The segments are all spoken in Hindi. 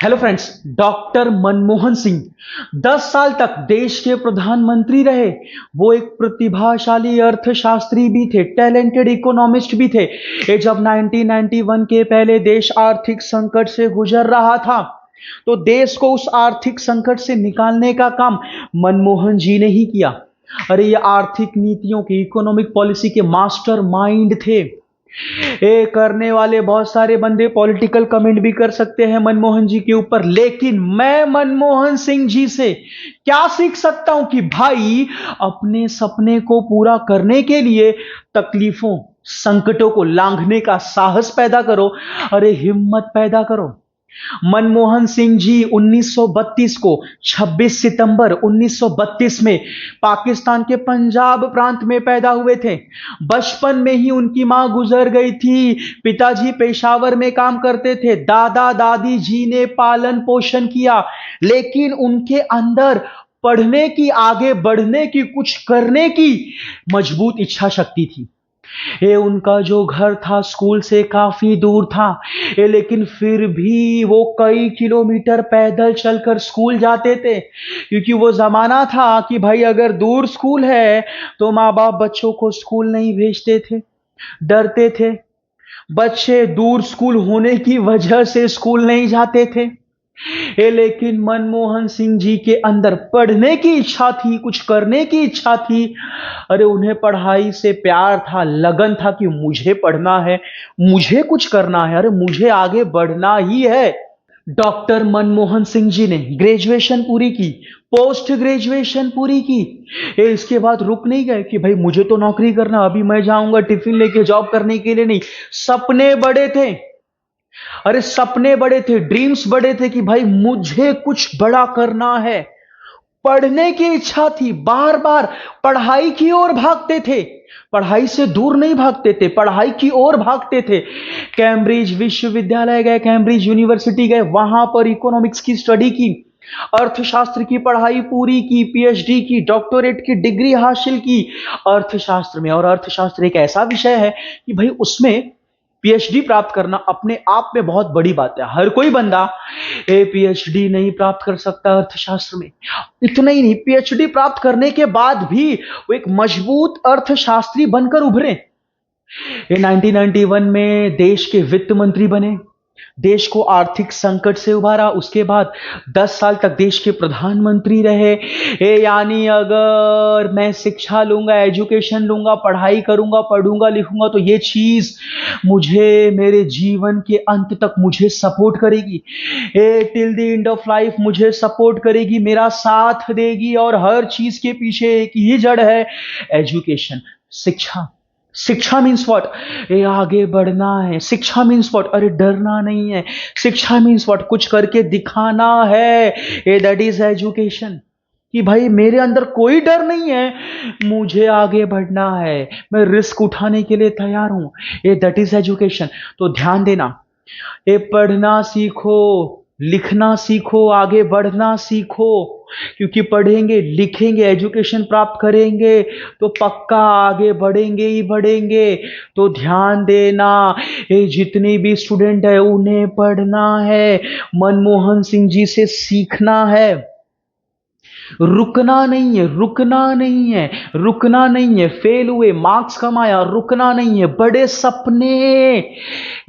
Hello friends, doctor Manmohan Singh 10 साल तक देश के प्रधानमंत्री रहे। वो एक प्रतिभाशाली अर्थशास्त्री भी थे, टैलेंटेड इकोनॉमिस्ट भी थे। ये जब 1991 के पहले देश आर्थिक संकट से गुजर रहा था, तो देश को उस आर्थिक संकट से निकालने का काम मनमोहन जी ने ही किया। अरे ये आर्थिक नीतियों की, इकोनॉमिक पॉलिसी के मास्टर माइंड थे। ये करने वाले बहुत सारे बंदे पॉलिटिकल कमेंट भी कर सकते हैं मनमोहन जी के ऊपर, लेकिन मैं मनमोहन सिंह जी से क्या सीख सकता हूं कि भाई अपने सपने को पूरा करने के लिए तकलीफों, संकटों को लांघने का साहस पैदा करो। अरे हिम्मत पैदा करो। मनमोहन सिंह जी 1932 को 26 सितंबर 1932 में पाकिस्तान के पंजाब प्रांत में पैदा हुए थे। बचपन में ही उनकी मां गुजर गई थी। पिताजी पेशावर में काम करते थे। दादा दादी जी ने पालन पोषण किया, लेकिन उनके अंदर पढ़ने की, आगे बढ़ने की, कुछ करने की मजबूत इच्छा शक्ति थी। ये उनका जो घर था स्कूल से काफी दूर था, लेकिन फिर भी वो कई किलोमीटर पैदल चलकर स्कूल जाते थे, क्योंकि वो जमाना था कि भाई अगर दूर स्कूल है तो माँ बाप बच्चों को स्कूल नहीं भेजते थे, डरते थे। बच्चे दूर स्कूल होने की वजह से स्कूल नहीं जाते थे। लेकिन मनमोहन सिंह जी के अंदर पढ़ने की इच्छा थी, कुछ करने की इच्छा थी। अरे उन्हें पढ़ाई से प्यार था, लगन था कि मुझे पढ़ना है, मुझे कुछ करना है, अरे मुझे आगे बढ़ना ही है। डॉक्टर मनमोहन सिंह जी ने ग्रेजुएशन पूरी की, पोस्ट ग्रेजुएशन पूरी की। इसके बाद रुक नहीं गए कि भाई मुझे तो नौकरी करना, अभी मैं जाऊंगा टिफिन लेके जॉब करने के लिए नहीं। सपने बड़े थे। अरे सपने बड़े थे, ड्रीम्स बड़े थे कि भाई मुझे कुछ बड़ा करना है। पढ़ने की इच्छा थी, बार बार पढ़ाई की ओर भागते थे। पढ़ाई से दूर नहीं भागते थे, पढ़ाई की ओर भागते थे। कैम्ब्रिज विश्वविद्यालय गए, कैम्ब्रिज यूनिवर्सिटी गए, वहां पर इकोनॉमिक्स की स्टडी की, अर्थशास्त्र की पढ़ाई पूरी की, पीएचडी की, डॉक्टरेट की डिग्री हासिल की अर्थशास्त्र में। और अर्थशास्त्र एक ऐसा विषय है कि भाई उसमें पीएचडी प्राप्त करना अपने आप में बहुत बड़ी बात है। हर कोई बंदा पीएचडी नहीं प्राप्त कर सकता अर्थशास्त्र में। इतना ही नहीं, पीएचडी प्राप्त करने के बाद भी वो एक मजबूत अर्थशास्त्री बनकर उभरे। ये 1991 में देश के वित्त मंत्री बने, देश को आर्थिक संकट से उबारा। उसके बाद 10 साल तक देश के प्रधानमंत्री रहे। यानी अगर मैं शिक्षा लूंगा, एजुकेशन लूंगा, पढ़ाई करूंगा, पढ़ूंगा, लिखूंगा, तो ये चीज मुझे मेरे जीवन के अंत तक मुझे सपोर्ट करेगी। Till the end of life मुझे सपोर्ट करेगी, मेरा साथ देगी। और हर चीज के पीछे एक ही जड़ है, एजुकेशन, शिक्षा। शिक्षा मीन्स व्हाट? ये आगे बढ़ना है। शिक्षा मीन्स व्हाट? अरे डरना नहीं है। शिक्षा मीन्स व्हाट? कुछ करके दिखाना है। ये दैट इज एजुकेशन। कि भाई मेरे अंदर कोई डर नहीं है, मुझे आगे बढ़ना है, मैं रिस्क उठाने के लिए तैयार हूं। ये दैट इज एजुकेशन। तो ध्यान देना, ये पढ़ना सीखो, लिखना सीखो, आगे बढ़ना सीखो। क्योंकि पढ़ेंगे, लिखेंगे, एजुकेशन प्राप्त करेंगे तो पक्का आगे बढ़ेंगे ही बढ़ेंगे। तो ध्यान देना, ये जितने भी स्टूडेंट है उन्हें पढ़ना है, मनमोहन सिंह जी से सीखना है। रुकना नहीं है, रुकना नहीं है, रुकना नहीं है। फेल हुए, मार्क्स कमाया, रुकना नहीं है। बड़े सपने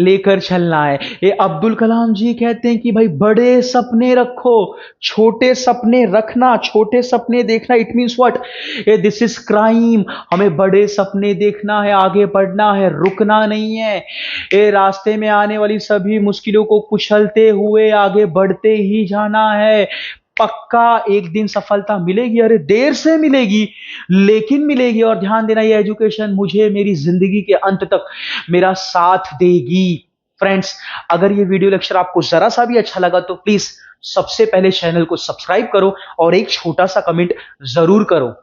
लेकर चलना है। ये अब्दुल कलाम जी कहते हैं कि भाई बड़े सपने रखो, छोटे सपने रखना, छोटे सपने देखना। It means what? ये दिस इज क्राइम। हमें बड़े सपने देखना है, आगे बढ़ना है, रुकना नहीं है। ये रास्ते में आने वाली सभी मुश्किलों को कुचलते हुए आगे बढ़ते ही जाना है। पक्का एक दिन सफलता मिलेगी। अरे देर से मिलेगी, लेकिन मिलेगी। और ध्यान देना, ये एजुकेशन मुझे मेरी जिंदगी के अंत तक मेरा साथ देगी। फ्रेंड्स, अगर ये वीडियो लेक्चर आपको जरा सा भी अच्छा लगा तो प्लीज सबसे पहले चैनल को सब्सक्राइब करो और एक छोटा सा कमेंट जरूर करो।